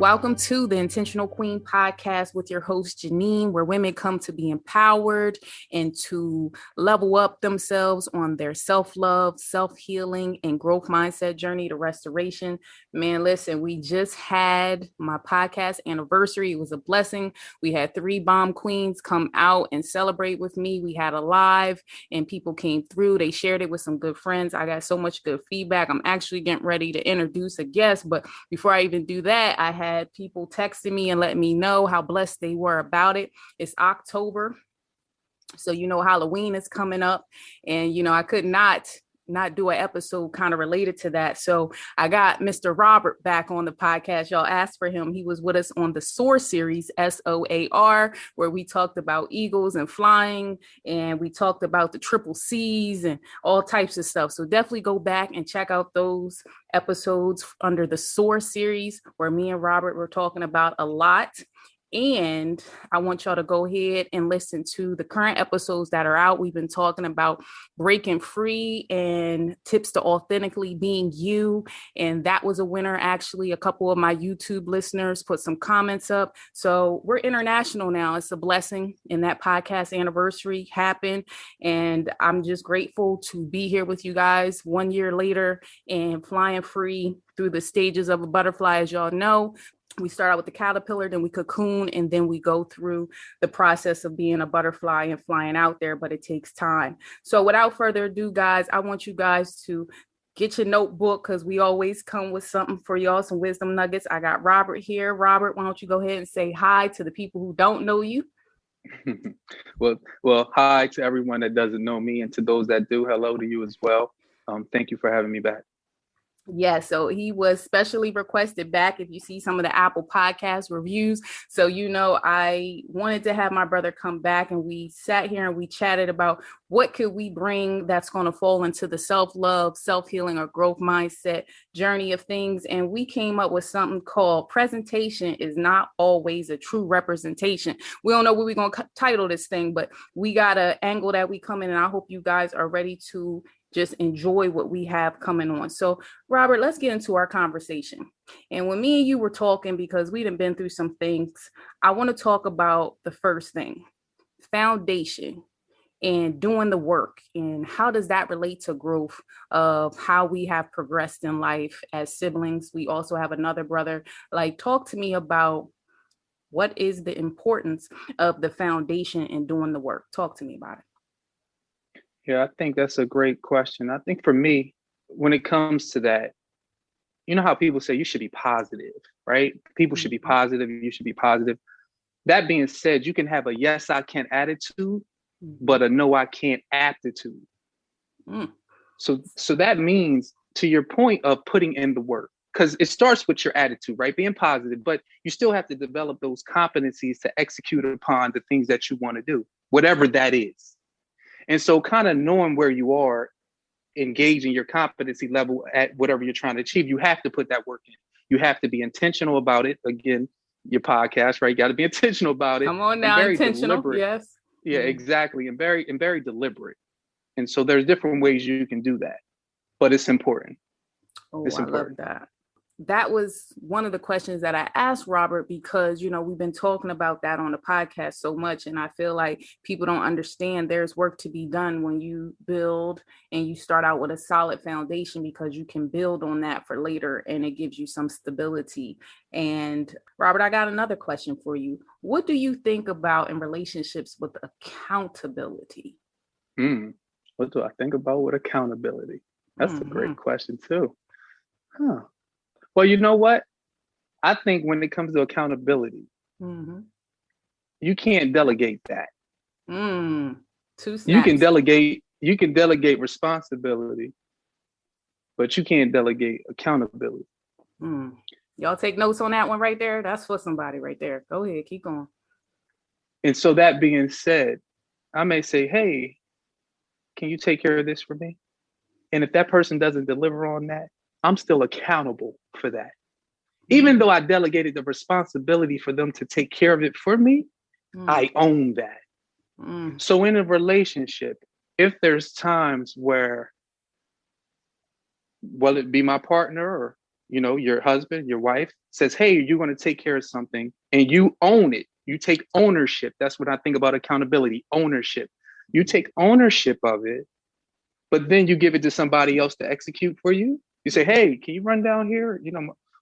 Welcome to the Intentional Queen podcast with your host, Janine, where women come to be empowered and to level up themselves on their self-love, self-healing, and growth mindset journey to restoration. Man, listen, we just had my podcast anniversary. It was a blessing. We had 3 bomb queens come out and celebrate with me. We had a live and people came through. They shared it with some good friends. I got so much good feedback. I'm actually getting ready to introduce a guest, but before I even do that, I had people texting me and letting me know how blessed they were about it. It's October, so Halloween is coming up, and I could not do an episode kind of related to that. So I got Mr. Robert back on the podcast. Y'all asked for him. He was with us on the Soar series, SOAR, where we talked about eagles and flying, and we talked about the triple C's and all types of stuff. So definitely go back and check out those episodes under the Soar series, where me and Robert were talking about a lot. And I want y'all to go ahead and listen to the current episodes that are out. We've been talking about breaking free and tips to authentically being you. And that was a winner. Actually, a couple of my YouTube listeners put some comments up. So we're international now. It's a blessing. And that podcast anniversary happened. And I'm just grateful to be here with you guys 1 year later and flying free through the stages of a butterfly. As y'all know, we start out with the caterpillar, then we cocoon, and then we go through the process of being a butterfly and flying out there, but it takes time. So without further ado, guys, I want you guys to get your notebook, because we always come with something for y'all, some wisdom nuggets. I got Robert here. Robert, why don't you go ahead and say hi to the people who don't know you? Well, hi to everyone that doesn't know me, and to those that do, hello to you as well. Thank you for having me back. Yeah, so he was specially requested back. If you see some of the Apple Podcast reviews, so I wanted to have my brother come back, and we sat here and we chatted about what could we bring that's going to fall into the self-love, self-healing, or growth mindset journey of things. And we came up with something called presentation is not always a true representation. We don't know what we're going to title this thing, but we got an angle that we come in, and I hope you guys are ready to just enjoy what we have coming on. So, Robert, let's get into our conversation. And when me and you were talking, because we done been through some things, I want to talk about the first thing, foundation, and doing the work. And how does that relate to growth of how we have progressed in life as siblings? We also have another brother. Like, talk to me about what is the importance of the foundation and doing the work. Talk to me about it. Yeah, I think that's a great question. I think for me, when it comes to that, you know how people say you should be positive, right? People should be positive. You should be positive. That being said, you can have a yes, I can attitude, but a no, I can't aptitude. So that means, to your point of putting in the work, because it starts with your attitude, right? Being positive, but you still have to develop those competencies to execute upon the things that you want to do, whatever that is. And so kind of knowing where you are, engaging your competency level at whatever you're trying to achieve, you have to put that work in. You have to be intentional about it. Again, your podcast, right? You got to be intentional about it. Come on now, intentional. Deliberate. Yes. Yeah, exactly. And very deliberate. And so there's different ways you can do that, but it's important. Oh, I love that. That was one of the questions that I asked Robert, because, we've been talking about that on the podcast so much. And I feel like people don't understand there's work to be done when you build and you start out with a solid foundation, because you can build on that for later and it gives you some stability. And Robert, I got another question for you. What do you think about in relationships with accountability? What do I think about with accountability? That's a great question too. Well, you know what? I think when it comes to accountability, you can't delegate that. You can delegate responsibility, but you can't delegate accountability. Y'all take notes on that one right there. That's for somebody right there. Go ahead, keep going. And so that being said, I may say, hey, can you take care of this for me? And if that person doesn't deliver on that, I'm still accountable for that. Even though I delegated the responsibility for them to take care of it for me, I own that. So in a relationship, if there's times where, well, it be my partner or your husband, your wife says, hey, you're going to take care of something, and you own it. You take ownership. That's what I think about accountability, ownership. You take ownership of it, but then you give it to somebody else to execute for you. You say, hey, can you run down here?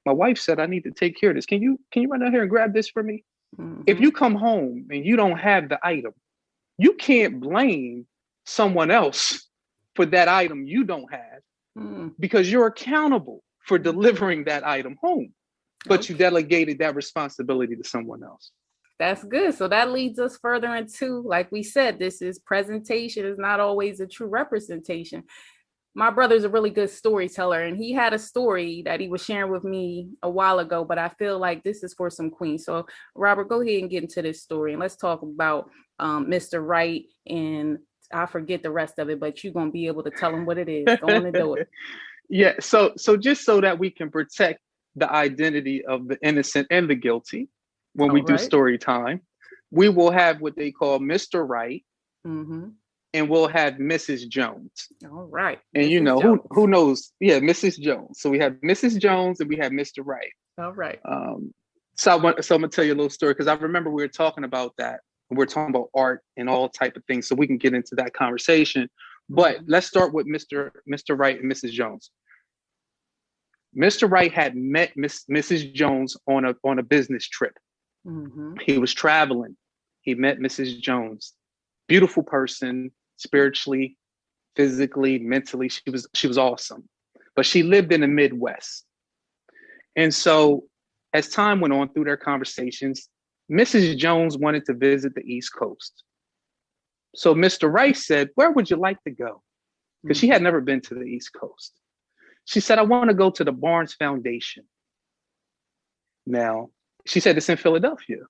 My wife said I need to take care of this. Can you run down here and grab this for me? Mm-hmm. If you come home and you don't have the item, you can't blame someone else for that item you don't have, because you're accountable for delivering that item home, but you delegated that responsibility to someone else. That's good. So that leads us further into, like we said, this is presentation is not always a true representation. My brother's a really good storyteller, and he had a story that he was sharing with me a while ago, but I feel like this is for some queens. So Robert, go ahead and get into this story, and let's talk about Mr. Wright, and I forget the rest of it, but you're going to be able to tell him what it is. Go on and do it. Yeah. So just so that we can protect the identity of the innocent and the guilty, when we do story time, we will have what they call Mr. Wright, and we'll have Mrs. Jones. All right. And Mrs. who knows? Yeah, Mrs. Jones. So we have Mrs. Jones and we have Mr. Wright. All right. So I'm gonna tell you a little story, because I remember we were talking about that. We're talking about art and all type of things, so we can get into that conversation. But let's start with Mr. Wright and Mrs. Jones. Mr. Wright had met Mrs. Jones on a business trip. He was traveling. He met Mrs. Jones. Beautiful person, spiritually, physically, mentally. She was awesome. But she lived in the Midwest. And so as time went on through their conversations, Mrs. Jones wanted to visit the East Coast. So Mr. Wright said, where would you like to go? Because she had never been to the East Coast. She said, I want to go to the Barnes Foundation. Now, she said it's in Philadelphia.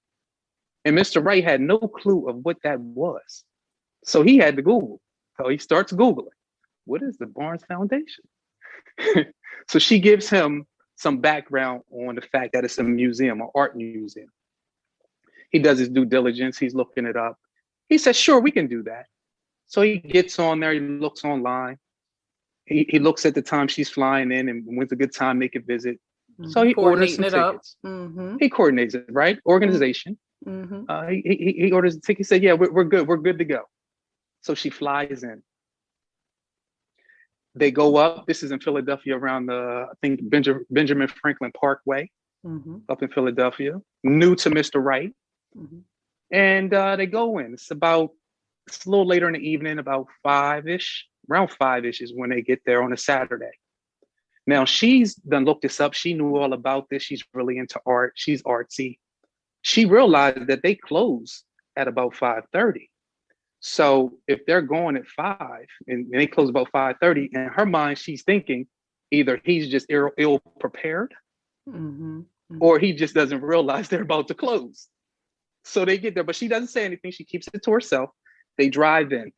And Mr. Wright had no clue of what that was. So he had to Google. So he starts Googling. What is the Barnes Foundation? So she gives him some background on the fact that it's a museum, an art museum. He does his due diligence. He's looking it up. He says, sure, we can do that. So he gets on there. He looks online. He looks at the time she's flying in and when's a good time they could visit. So he orders some tickets. He coordinates it, right? Organization. He orders the ticket. He said, yeah, we're good. We're good to go. So she flies in. They go up. This is in Philadelphia around the, I think, Benjamin Franklin Parkway, up in Philadelphia. New to Mr. Wright. And they go in. It's a little later in the evening, about 5-ish. Around 5-ish is when they get there on a Saturday. Now, she's done looked this up. She knew all about this. She's really into art. She's artsy. She realized that they close at about 5:30. So if they're going at 5 and they close about 5:30, in her mind, she's thinking either he's just ill prepared or he just doesn't realize they're about to close. So they get there, but she doesn't say anything. She keeps it to herself. They drive in.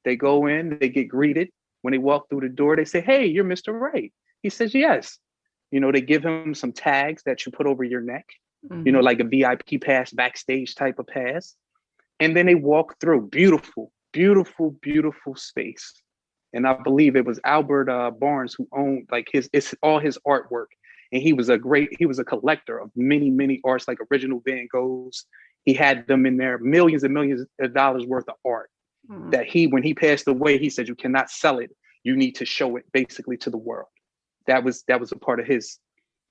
They go in. They get greeted. When they walk through the door, they say, hey, you're Mr. Wright. He says, yes. They give him some tags that you put over your neck, like a VIP pass, backstage type of pass. And then they walk through. Beautiful, beautiful, beautiful space. And I believe it was Albert Barnes who owned it's all his artwork. And he was a collector of many, many arts, like original Van Goghs. He had them in there, millions and millions of dollars worth of art that when he passed away, he said, you cannot sell it. You need to show it basically to the world. That was a part of his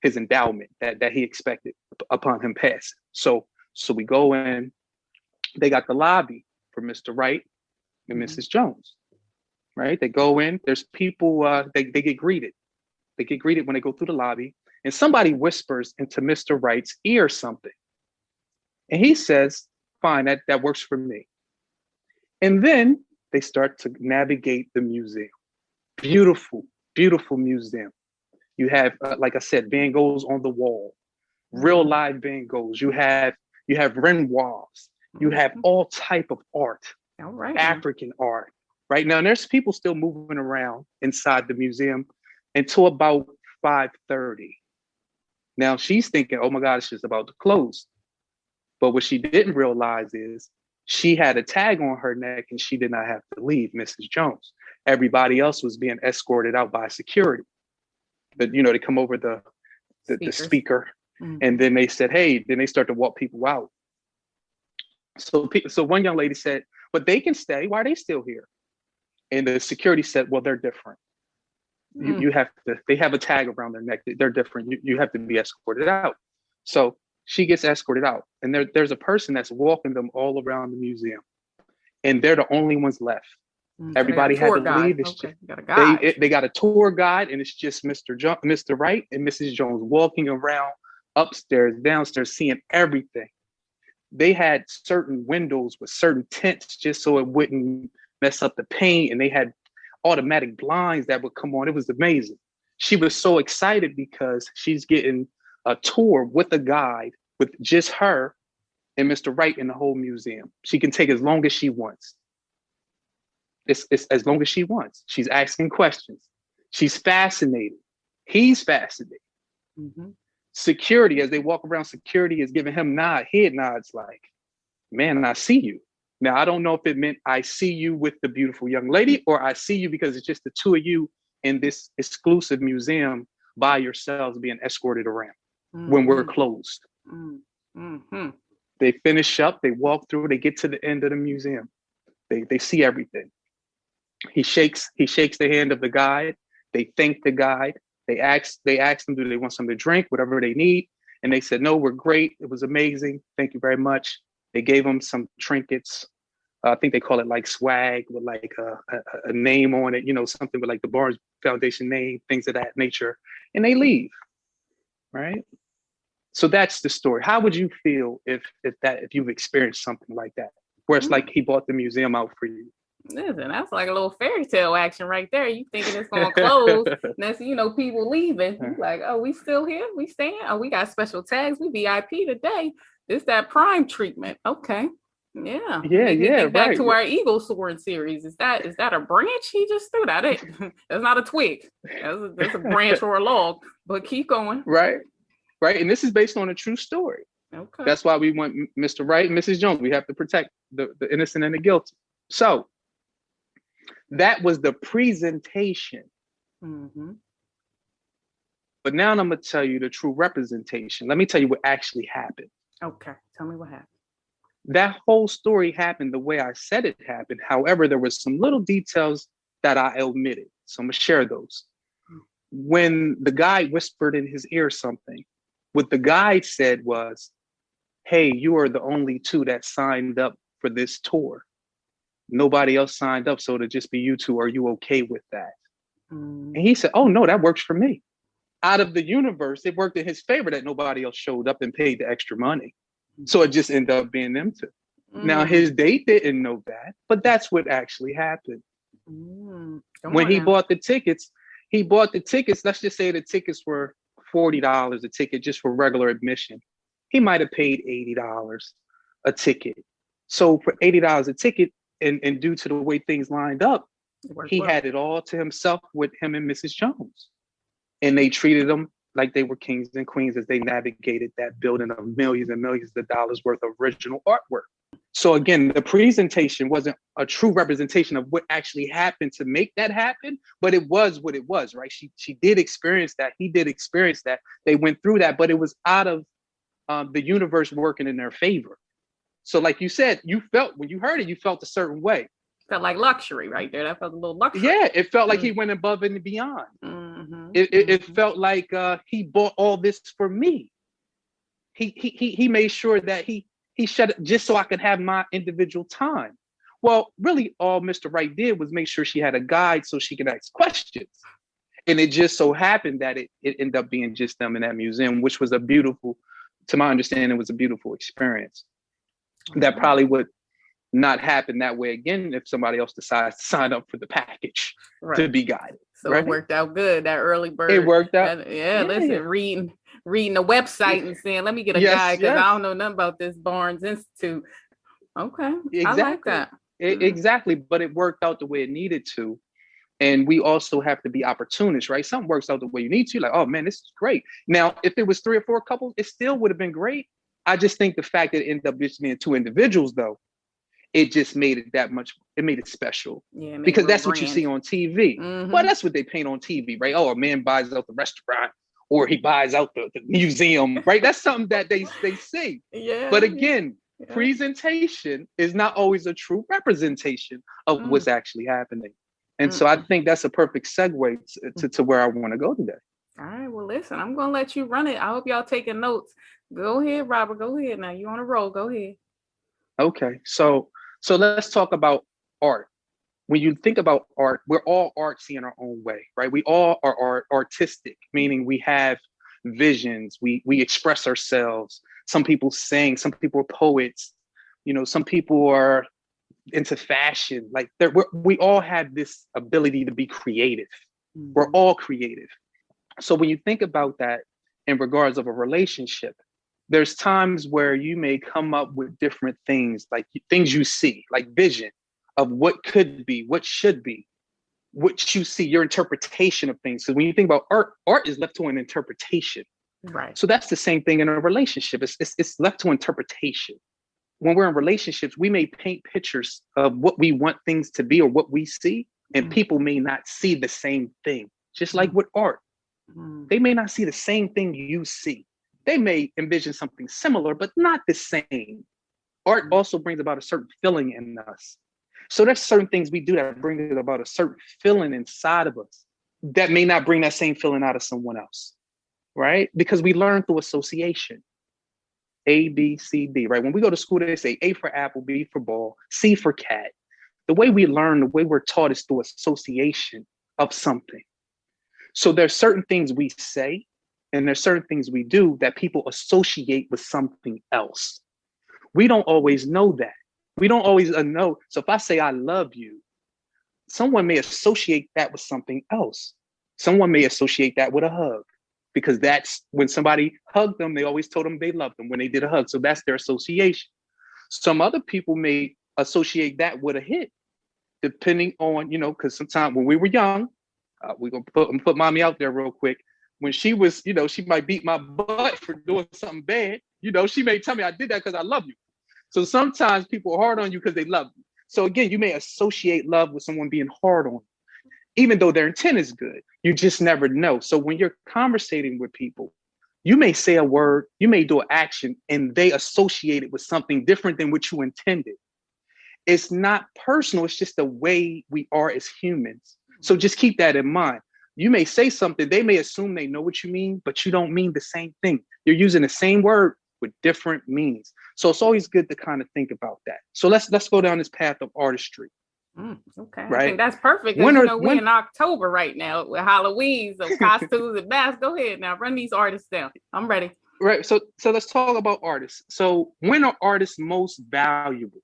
endowment that he expected upon him passing. So we go in. They got the lobby for Mr. Wright and Mrs. Jones, right? They go in. There's people. They get greeted. They get greeted when they go through the lobby, and somebody whispers into Mr. Wright's ear something, and he says, "Fine, that works for me." And then they start to navigate the museum. Beautiful, beautiful museum. You have, like I said, Van Goghs on the wall, real live Van Goghs. You have Renoirs. You have all type of art, African art. Right now, and there's people still moving around inside the museum until about 5:30. Now she's thinking, oh my God, it's just about to close. But what she didn't realize is she had a tag on her neck and she did not have to leave, Mrs. Jones. Everybody else was being escorted out by security. But they come over the the speaker. Mm-hmm. And then they said, hey, then they start to walk people out. So one young lady said, but they can stay. Why are they still here? And the security said, well, they're different. You have to, they have a tag around their neck. They're different. You have to be escorted out. So she gets escorted out. And there's a person that's walking them all around the museum. And they're the only ones left. Everybody had to leave. They got a tour guide, and it's just Mr. Wright and Mrs. Jones walking around upstairs, downstairs, seeing everything. They had certain windows with certain tints just so it wouldn't mess up the paint, and they had automatic blinds that would come on. It was amazing. She was so excited because she's getting a tour with a guide with just her and Mr. Wright in the whole museum. She can take as long as she wants. It's as long as she wants. She's asking questions. She's fascinated. He's fascinated. Mm-hmm. Security, as they walk around, security is giving him head nods like, man, I see you. Now, I don't know if it meant I see you with the beautiful young lady, or I see you because it's just the two of you in this exclusive museum by yourselves being escorted around when we're closed. Mm-hmm. They finish up, they walk through, they get to the end of the museum. They see everything. He shakes the hand of the guide. They thank the guide. They ask them, do they want something to drink, whatever they need? And they said, no, we're great. It was amazing. Thank you very much. They gave them some trinkets. I think they call it like swag with like a name on it, something with like the Barnes Foundation name, things of that nature. And they leave, right? So that's the story. How would you feel if you've experienced something like that, where it's like he bought the museum out for you? Listen, that's like a little fairy tale action right there. You thinking it's gonna close? That's people leaving. You like, oh, we still here? We staying? Oh, we got special tags. We VIP today. It's that prime treatment. Okay, yeah. Think back to our Eagle Soaring series. Is that a branch he just threw? That's not a twig. That's a branch or a log. But keep going. Right. And this is based on a true story. Okay. That's why we want Mr. Wright and Mrs. Jones. We have to protect the innocent and the guilty. So that was the presentation. Mm-hmm. But now I'm going to tell you the true representation. Let me tell you what actually happened. Okay. Tell me what happened. That whole story happened the way I said it happened. However, there was some little details that I omitted. So I'm going to share those. When the guy whispered in his ear something, what the guide said was, hey, you are the only two that signed up for this tour. Nobody else signed up, so to just be you two, are you okay with that? And he said, oh, no, that works for me. Out of the universe, it worked in his favor that nobody else showed up and paid the extra money. So it just ended up being them two. Now, his date didn't know that, but that's what actually happened. When he bought the tickets, let's just say the tickets were $40 a ticket just for regular admission. He might have paid $80 a ticket. So for $80 a ticket, and due to the way things lined up, he had it all to himself with him and Mrs. Jones. And they treated them like they were kings and queens as they navigated that building of millions and millions of dollars worth of original artwork. So again, the presentation wasn't a true representation of what actually happened to make that happen, but it was what it was, right? She did experience that. He did experience that. They went through that, but it was out of the universe working in their favor. So like you said, when you heard it, you felt a certain way. Felt like luxury right there. That felt a little luxury. Yeah, it felt like he went above and beyond. Mm-hmm. It felt like he bought all this for me. He made sure that he shut it just so I could have my individual time. Well, really all Mr. Wright did was make sure she had a guide so she could ask questions. And it just so happened that it ended up being just them in that museum, which was to my understanding, was a beautiful experience. That probably would not happen that way again if somebody else decides to sign up for the package to be guided. So it worked out good, that early bird. It worked out. Listen, reading the website and saying, let me get a guide because I don't know nothing about this Barnes Institute. Okay, exactly. I like that. Exactly, but it worked out the way it needed to. And we also have to be opportunists, right? Something works out the way you need to. Like, oh man, this is great. Now, if it was 3 or 4 couples, it still would have been great. I just think the fact that it ended up just being 2 individuals, though, it just made it that much. It made it special. Yeah, because that's what you see on TV. Mm-hmm. Well, that's what they paint on TV, right? Oh, a man buys out the restaurant, or he buys out the museum, right? That's something that they see. Yeah. But again, yeah. presentation is not always a true representation of what's actually happening. And so I think that's a perfect segue to where I want to go today. All right. Well, listen, I'm going to let you run it. I hope y'all taking notes. Go ahead, Robert. Go ahead. Now you on a roll. Go ahead. Okay. So let's talk about art. When you think about art, we're all artsy in our own way, right? We all are artistic, meaning we have visions. We express ourselves. Some people sing. Some people are poets. Some people are into fashion. Like we all have this ability to be creative. We're all creative. So when you think about that in regards of a relationship, there's times where you may come up with different things, like things you see, like vision of what could be, what should be, what you see, your interpretation of things. So when you think about art is left to an interpretation. Right. So that's the same thing in a relationship. It's left to interpretation. When we're in relationships, we may paint pictures of what we want things to be or what we see, and people may not see the same thing. Just like with art, they may not see the same thing you see. They may envision something similar, but not the same. Art also brings about a certain feeling in us. So there's certain things we do that bring about a certain feeling inside of us that may not bring that same feeling out of someone else, right? Because we learn through association. A, B, C, D, right? When we go to school, they say A for apple, B for ball, C for cat. The way we learn, the way we're taught is through association of something. So there's certain things we say and there's certain things we do that people associate with something else. We don't always know that. We don't always know. So if I say I love you, someone may associate that with something else. Someone may associate that with a hug, because that's when somebody hugged them, they always told them they loved them when they did a hug. So that's their association. Some other people may associate that with a hit, depending on, because sometimes when we were young, we're going to put mommy out there real quick. When she was, she might beat my butt for doing something bad. She may tell me I did that because I love you. So sometimes people are hard on you because they love you. So again, you may associate love with someone being hard on you, even though their intent is good. You just never know. So when you're conversating with people, you may say a word, you may do an action, and they associate it with something different than what you intended. It's not personal. It's just the way we are as humans. So just keep that in mind. You may say something, they may assume they know what you mean, but you don't mean the same thing. You're using the same word with different meanings. So it's always good to kind of think about that. So let's go down this path of artistry. Okay, right? I think that's perfect. Because we're in October right now with Halloween, so costumes and masks. Go ahead now, run these artists down. I'm ready. Right. So let's talk about artists. So when are artists most valuable?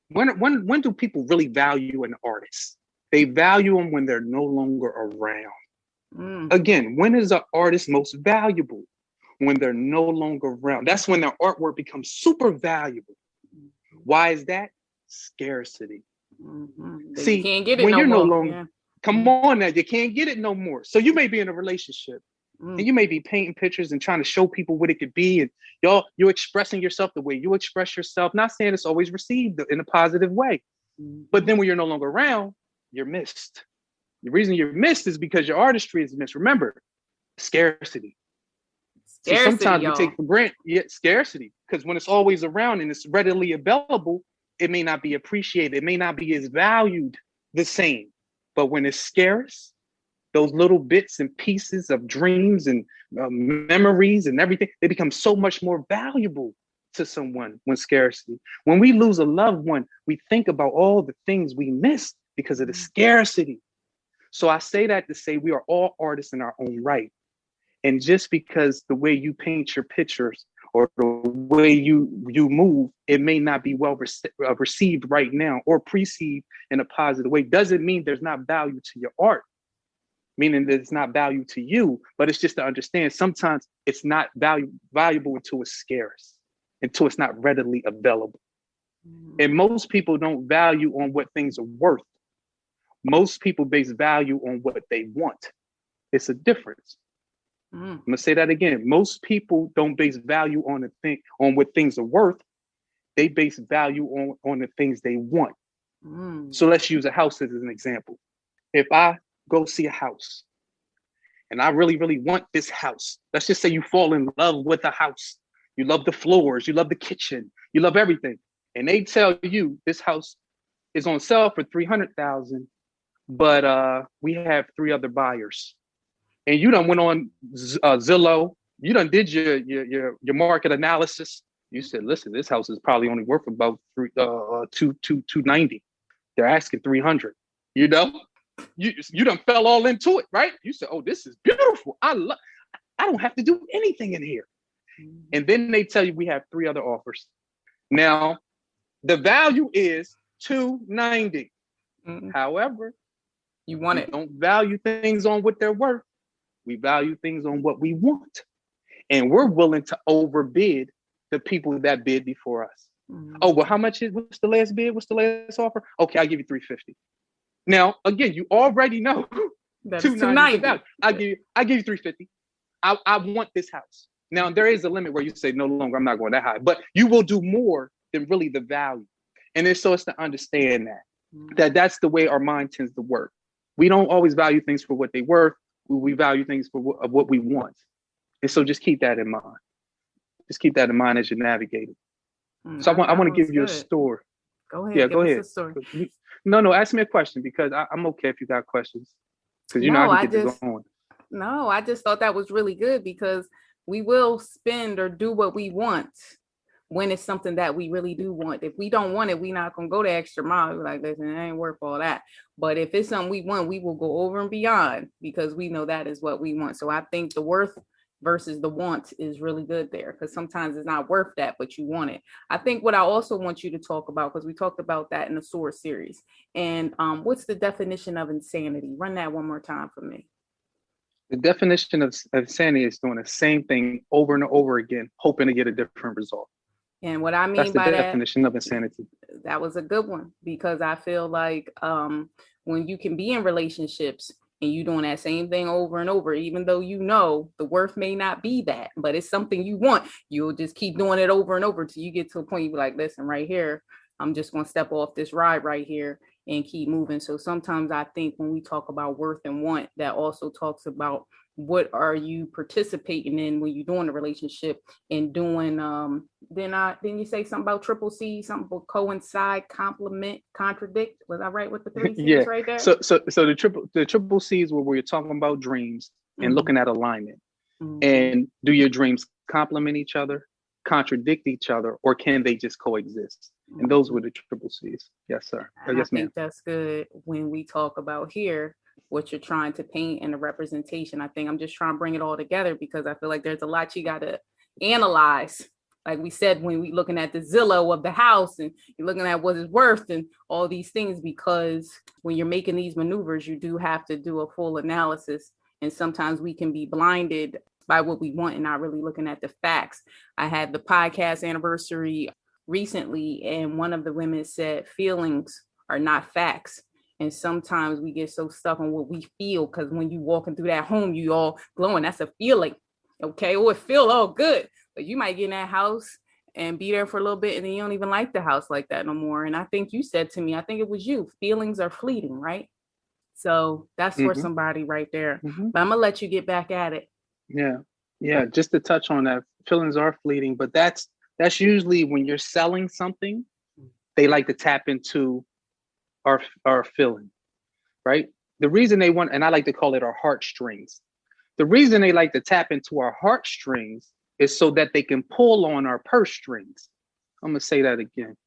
When do people really value an artist? They value them when they're no longer around. Again, when is an artist most valuable? When they're no longer around. That's when their artwork becomes super valuable. Why is that? Scarcity. See, you can't get it when you're no longer, yeah. Come on now, you can't get it no more. So you may be in a relationship and you may be painting pictures and trying to show people what it could be. And you're expressing yourself the way you express yourself. Not saying it's always received in a positive way. But then when you're no longer around, you're missed. The reason you're missed is because your artistry is missed. Remember, scarcity. So sometimes we take for granted scarcity, because when it's always around and it's readily available, it may not be appreciated. It may not be as valued the same. But when it's scarce, those little bits and pieces of dreams and memories and everything, they become so much more valuable to someone when scarcity. When we lose a loved one, we think about all the things we missed because of the scarcity. So I say that to say we are all artists in our own right. And just because the way you paint your pictures or the way you move, it may not be well received right now or perceived in a positive way, doesn't mean there's not value to your art, meaning that it's not value to you, but it's just to understand sometimes it's not valuable until it's scarce, until it's not readily available. And most people don't value on what things are worth. Most people base value on what they want. It's a difference. I'm gonna say that again. Most people don't base value on what things are worth. They base value on the things they want. So let's use a house as an example. If I go see a house and I really, really want this house. Let's just say you fall in love with the house. You love the floors, you love the kitchen, you love everything. And they tell you this house is on sale for $300,000, but we have 3 other buyers. And you done went on Zillow. You done did your market analysis. You said, listen, this house is probably only worth about 290. They're asking 300. You know, you done fell all into it, right? You said, oh, this is beautiful. I don't have to do anything in here. And then they tell you we have 3 other offers. Now, the value is 290. However, you want it. Don't value things on what they're worth. We value things on what we want. And we're willing to overbid the people that bid before us. Oh, well, what's the last bid? What's the last offer? Okay, I'll give you 350. Now, again, you already know that's 290. I give you 350. I want this house. Now, there is a limit where you say, no longer, I'm not going that high, but you will do more than really the value. And it's to understand that's the way our mind tends to work. We don't always value things for what they're worth. We value things for what we want. And so just keep that in mind. Just keep that in mind as you're navigating. So I want to give you a story. Go ahead. Yeah, go ahead. A story. No, ask me a question because I'm okay if you got questions. Because I can get this going. No, I just thought that was really good because we will spend or do what we want when it's something that we really do want. If we don't want it, we're not going to go the extra mile. We're like, listen, it ain't worth all that. But if it's something we want, we will go over and beyond because we know that is what we want. So I think the worth versus the want is really good there because sometimes it's not worth that, but you want it. I think what I also want you to talk about, because we talked about that in the Soar series, and what's the definition of insanity? Run that one more time for me. The definition of insanity is doing the same thing over and over again, hoping to get a different result. And what I mean that's by the definition of insanity. That was a good one because I feel like when you can be in relationships and you doing that same thing over and over, even though you know the worth may not be that, but it's something you want, you'll just keep doing it over and over till you get to a point you're like, listen, right here, I'm just going to step off this ride right here and keep moving. So sometimes I think when we talk about worth and want, that also talks about what are you participating in when you're doing a relationship and doing then you say something about triple C, something about coincide, complement, contradict. Was I right with the 3 C's right there? So the triple C's where we're talking about dreams and looking at alignment. And do your dreams complement each other, contradict each other, or can they just coexist? And those were the triple C's. Yes, sir. Yes, ma'am. I think that's good when we talk about here what you're trying to paint and the representation. I think I'm just trying to bring it all together because I feel like there's a lot you got to analyze. Like we said, when we looking at the Zillow of the house and you're looking at what it's worth and all these things, because when you're making these maneuvers, you do have to do a full analysis. And sometimes we can be blinded by what we want and not really looking at the facts. I had the podcast anniversary recently, and one of the women said feelings are not facts. And sometimes we get so stuck on what we feel because when you walking through that home, you all glowing. That's a feeling. Okay. Oh, it feel all good. But you might get in that house and be there for a little bit and then you don't even like the house like that no more. And I think you said to me, I think it was you, feelings are fleeting, right? So that's for somebody right there. But I'm going to let you get back at it. Yeah. Just to touch on that, feelings are fleeting, but that's usually when you're selling something, they like to tap into our feeling, right? The reason they want, and I like to call it our heartstrings. The reason they like to tap into our heartstrings is so that they can pull on our purse strings. I'm going to say that again.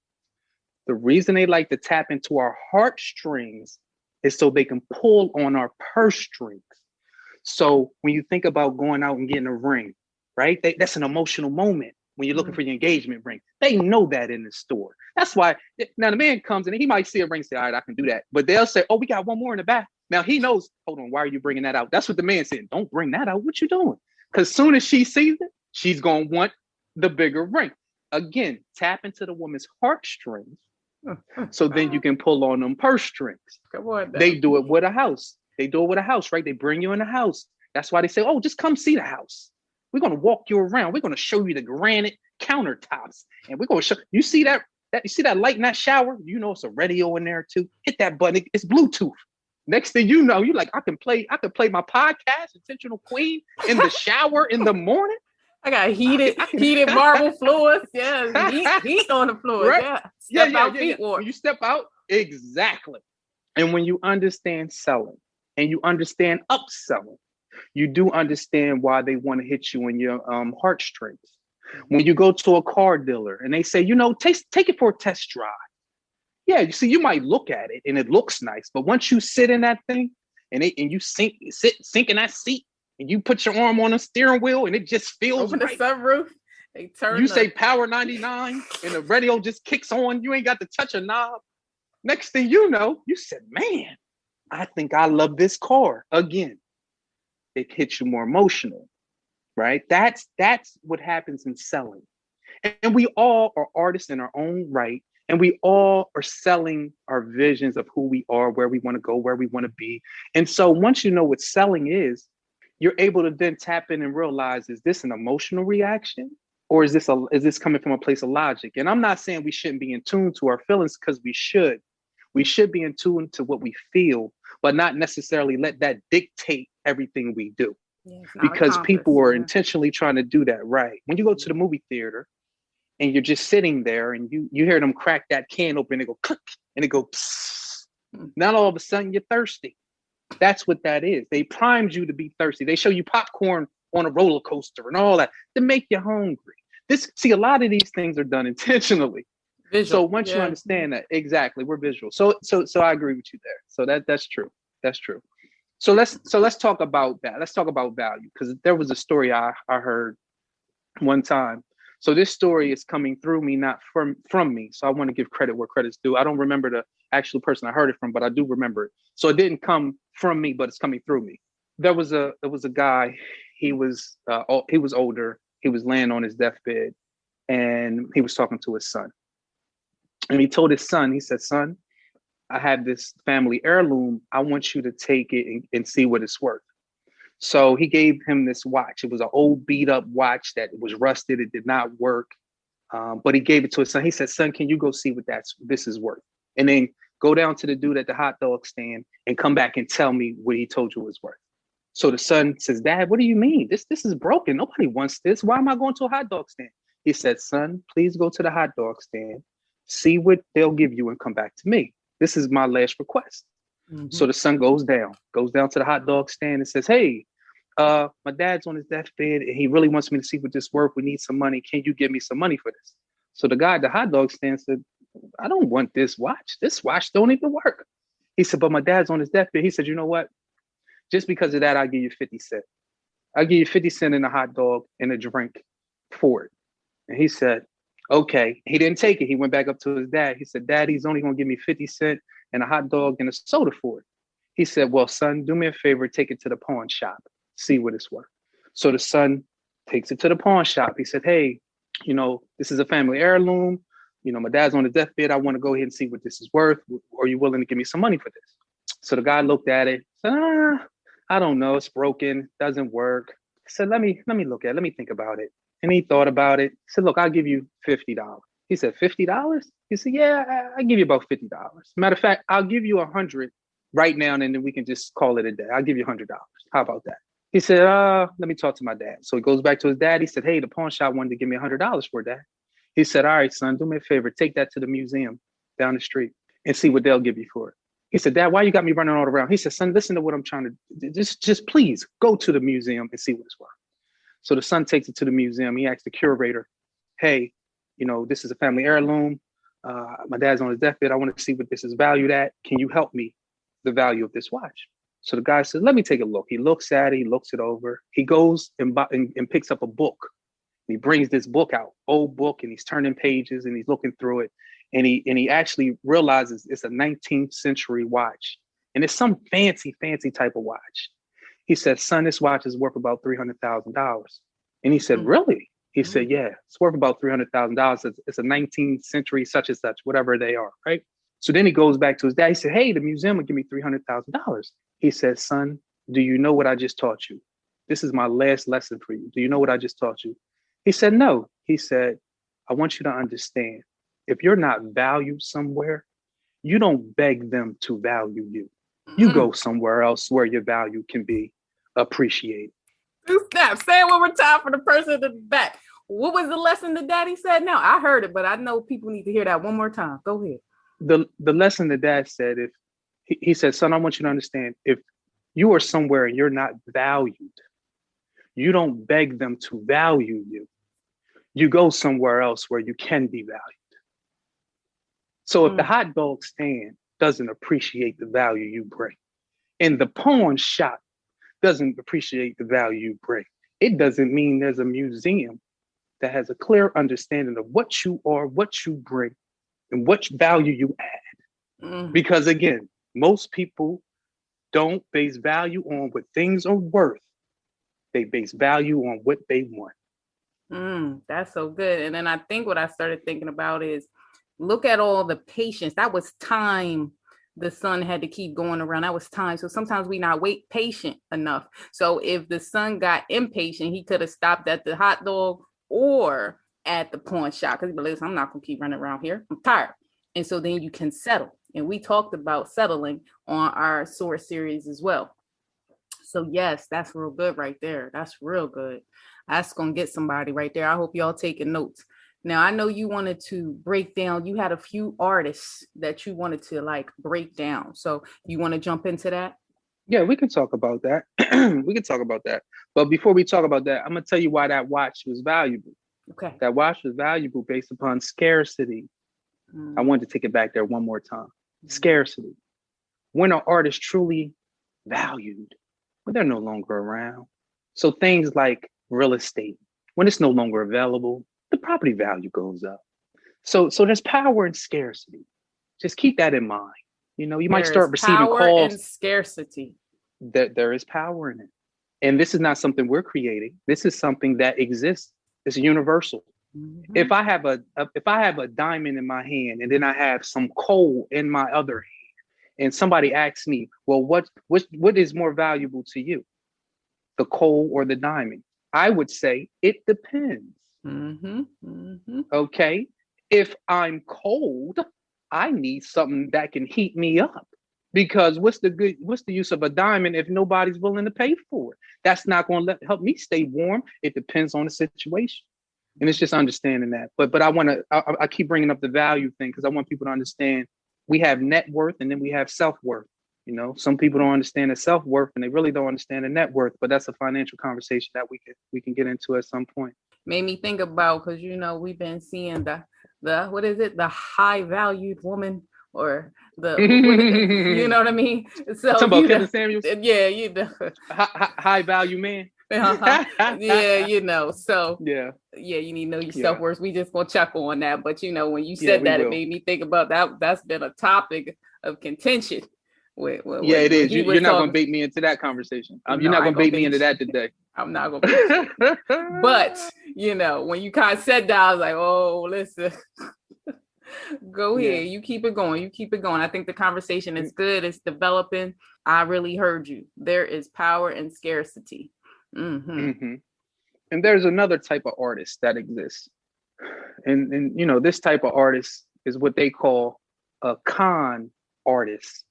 The reason they like to tap into our heartstrings is so they can pull on our purse strings. So when you think about going out and getting a ring, right? That's an emotional moment. When you're looking for your engagement ring, they know that in the store. That's why now the man comes in and he might see a ring and say, all right, I can do that. But they'll say, oh, we got one more in the back. Now he knows, hold on, why are you bringing that out? That's what the man said. Don't bring that out. What you doing? Because soon as she sees it, she's going to want the bigger ring. Again, tap into the woman's heartstrings. So then you can pull on them purse strings. Come on, they do it with a house. They do it with a house, right? They bring you in the house. That's why they say, oh, just come see the house. We're going to walk you around. We're going to show you the granite countertops. And we're going to show you see that light in that shower? You know it's a radio in there too. Hit that button. It's Bluetooth. Next thing you know, you're like, I can play my podcast, Intentional Queen, in the shower in the morning. I got heated marble floors. Yeah, heat on the floor. Right? Yeah, step out, Yeah. feet warm. When you step out, exactly. And when you understand selling and you understand upselling, you do understand why they want to hit you in your heartstrings. When you go to a car dealer and they say, take it for a test drive. Yeah, you see, you might look at it and it looks nice, but once you sit in that thing and you sink in that seat and you put your arm on the steering wheel and it just feels Open right. the sunroof. They turn. You say power 99 and the radio just kicks on. You ain't got to touch a knob. Next thing you know, you said, man, I think I love this car again. It hits you more emotional, right? That's what happens in selling. And we all are artists in our own right. And we all are selling our visions of who we are, where we want to go, where we want to be. And so once you know what selling is, you're able to then tap in and realize, is this an emotional reaction? Or is this coming from a place of logic? And I'm not saying we shouldn't be in tune to our feelings, because we should. We should be in tune to what we feel, but not necessarily let that dictate everything we do. Yeah, because people are intentionally trying to do that, right? When you go to the movie theater and you're just sitting there and you hear them crack that can open, and it go click and it go psst. Now all of a sudden you're thirsty. That's what that is. They primed you to be thirsty. They show you popcorn on a roller coaster and all that to make you hungry. A lot of these things are done intentionally. Visual. So once you understand that, exactly, we're visual. So I agree with you there. So that's true. That's true. So let's talk about that. Let's talk about value, because there was a story I heard one time. So this story is coming through me, not from me. So I want to give credit where credit's due. I don't remember the actual person I heard it from, but I do remember it. So it didn't come from me, but it's coming through me. There was a guy. He was older. He was laying on his deathbed, and he was talking to his son. And he told his son, he said, son, I have this family heirloom. I want you to take it and see what it's worth. So he gave him this watch. It was an old beat up watch that was rusted. It did not work. But he gave it to his son. He said, son, can you go see what this is worth? And then go down to the dude at the hot dog stand and come back and tell me what he told you it was worth. So the son says, Dad, what do you mean? This is broken. Nobody wants this. Why am I going to a hot dog stand? He said, son, please go to the hot dog stand, see what they'll give you, and come back to me. This is my last request. Mm-hmm. So the son goes down to the hot dog stand and says, hey, my dad's on his deathbed and he really wants me to see what this worth. We need some money. Can you give me some money for this? So the guy at the hot dog stand said, I don't want this watch. This watch don't even work. He said, but my dad's on his deathbed. He said, you know what? Just because of that, I'll give you 50 cents. I'll give you 50 cents and a hot dog and a drink for it. And he said, okay. He didn't take it. He went back up to his dad. He said, Dad, he's only going to give me 50 cents and a hot dog and a soda for it. He said, well, son, do me a favor, take it to the pawn shop, see what it's worth. So the son takes it to the pawn shop. He said, hey, this is a family heirloom. My dad's on the deathbed. I want to go ahead and see what this is worth. Are you willing to give me some money for this? So the guy looked at it, said, I don't know. It's broken. Doesn't work. He said, let me look at it. Let me think about it. And he thought about it. He said, look, I'll give you $50. He said, $50? He said, yeah, I'll give you about $50. Matter of fact, I'll give you $100 right now, and then we can just call it a day. I'll give you $100. How about that? He said, let me talk to my dad. So he goes back to his dad. He said, hey, the pawn shop wanted to give me $100 for that. He said, all right, son, do me a favor. Take that to the museum down the street and see what they'll give you for it. He said, Dad, why you got me running all around? He said, son, listen to what I'm trying to do. Just please go to the museum and see what it's worth. So the son takes it to the museum. He asks the curator, hey, this is a family heirloom. My dad's on his deathbed. I want to see what this is valued at. Can you help me the value of this watch? So the guy says, let me take a look. He looks at it. He looks it over. He goes and picks up a book. He brings this book out, old book, and he's turning pages and he's looking through it. And he actually realizes it's a 19th century watch. And it's some fancy type of watch. He said, son, this watch is worth about $300,000. And he said, really? He said, yeah, it's worth about $300,000. It's a 19th century such and such, whatever they are, right? So then he goes back to his dad. He said, hey, the museum will give me $300,000. He said, son, do you know what I just taught you? This is my last lesson for you. Do you know what I just taught you? He said, no. He said, I want you to understand, if you're not valued somewhere, you don't beg them to value you. You go somewhere else where your value can be appreciated. Snap. Say it one more time for the person in the back. What was the lesson the daddy said? Now I heard it, but I know people need to hear that one more time. Go ahead. The lesson the dad said, if he said, son, I want you to understand, if you are somewhere and you're not valued, you don't beg them to value you. You go somewhere else where you can be valued. So if the hot dog stand doesn't appreciate the value you bring, and the pawn shop doesn't appreciate the value you bring, it doesn't mean there's a museum that has a clear understanding of what you are, what you bring, and what value you add. Because again, most people don't base value on what things are worth. They base value on what they want. That's so good. And then I think what I started thinking about is, look at all the patience. That was time the son had to keep going around. That was time. So sometimes we not wait patient enough. So if the son got impatient, he could have stopped at the hot dog or at the pawn shop, because he believes, I'm not going to keep running around here. I'm tired. And so then you can settle. And we talked about settling on our Soar series as well. So yes, that's real good right there. That's real good. That's going to get somebody right there. I hope y'all taking notes. Now, I know you wanted to break down, you had a few artists that you wanted to like break down. So you want to jump into that? Yeah, we can talk about that. We can talk about that. But before we talk about that, I'm going to tell you why that watch was valuable. Okay. That watch was valuable based upon scarcity. I wanted to take it back there one more time. Scarcity. When an artist truly valued, when they're no longer around. So things like real estate, when it's no longer available, the property value goes up. So there's power in scarcity. Just keep that in mind. You know, you might start receiving calls. Power and scarcity. There is power in it. And this is not something we're creating. This is something that exists. It's universal. If I have a diamond in my hand and then I have some coal in my other hand, and somebody asks me, well, what is more valuable to you, the coal or the diamond? I would say it depends. Okay. If I'm cold, I need something that can heat me up, because what's the use of a diamond if nobody's willing to pay for it? That's not going to help me stay warm. It depends on the situation. And it's just understanding that. But I keep bringing up the value thing because I want people to understand we have net worth and then we have self-worth. You know, some people don't understand the self-worth and they really don't understand the net worth, but that's a financial conversation that we can get into at some point. Made me think about, because, you know, we've been seeing the what is it? The high valued woman, or you know what I mean? So about Kevin Samuels? Yeah, you know. High value man. Yeah, you know. So yeah, you need to know your self-worth. We just gonna chuckle on that. But you know, when you said that, it made me think about that. That's been a topic of contention. It is. You're not gonna bait me into that conversation. You're not gonna bait me into that today. I'm not gonna bait you. But you know, when you kind of said that, I was like, oh, listen. Go ahead. You keep it going. I think the conversation is good. It's developing. I really heard you. There is power in scarcity. And there's another type of artist that exists. And you know, this type of artist is what they call a con artist.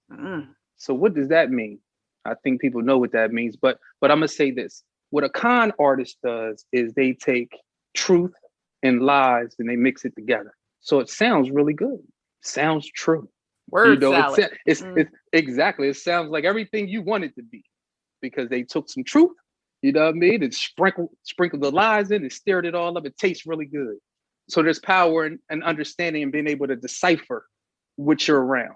So what does that mean? I think people know what that means, but I'm gonna say this. What a con artist does is they take truth and lies and they mix it together. So it sounds really good. Sounds true. Word salad. It's exactly. It sounds like everything you want it to be, because they took some truth, you know what I mean, and sprinkled the lies in and stirred it all up. It tastes really good. So there's power and understanding and being able to decipher what you're around.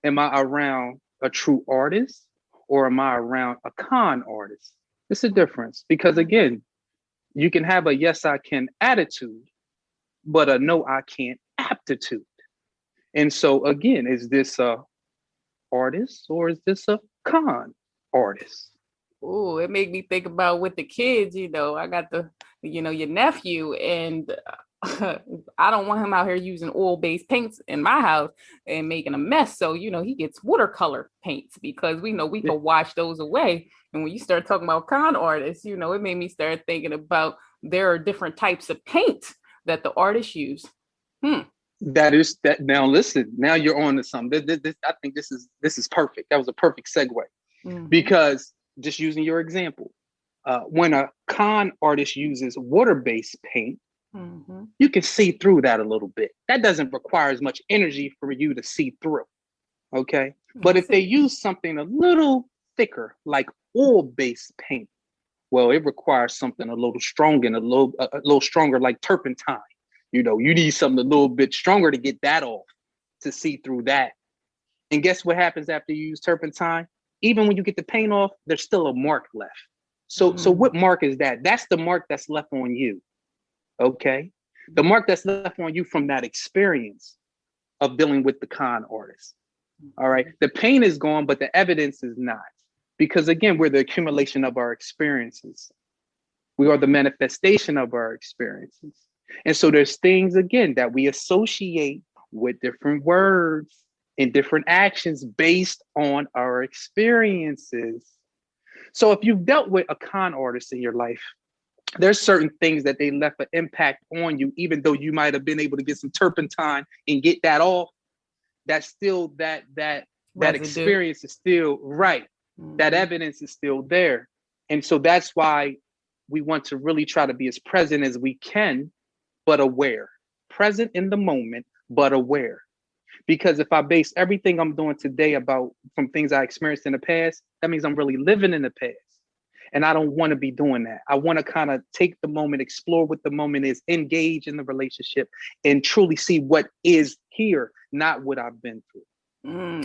Am I around a true artist or am I around a con artist? It's a difference, because again, you can have a yes, I can attitude, but a no, I can't aptitude. And so again, is this a artist or is this a con artist? Oh, it made me think about with the kids, you know, I got your nephew, and I don't want him out here using oil-based paints in my house and making a mess. So, you know, he gets watercolor paints because we know we can wash those away. And when you start talking about con artists, you know, it made me start thinking about there are different types of paint that the artists use. That is that. Now listen. Now you're on to something. I think this is perfect. That was a perfect segue because just using your example, when a con artist uses water-based paint, you can see through that a little bit. That doesn't require as much energy for you to see through. Okay, but if they use something a little thicker, like oil-based paint, well, it requires something a little stronger and a little stronger, like turpentine. You know, you need something a little bit stronger to get that off, to see through that. And guess what happens after you use turpentine? Even when you get the paint off, there's still a mark left. So what mark is that? That's the mark that's left on you. Okay. The mark that's left on you from that experience of dealing with the con artist. All right. The paint is gone, but the evidence is not. Because again, we're the accumulation of our experiences. We are the manifestation of our experiences. And so there's things, again, that we associate with different words and different actions based on our experiences. So if you've dealt with a con artist in your life, there's certain things that they left an impact on you, even though you might have been able to get some turpentine and get that off. That's still that experience is still right. That evidence is still there. And so that's why we want to really try to be as present as we can, but aware. Present in the moment, but aware. Because if I base everything I'm doing today about from things I experienced in the past, that means I'm really living in the past. And I don't want to be doing that. I want to kind of take the moment, explore what the moment is, engage in the relationship, and truly see what is here, not what I've been through.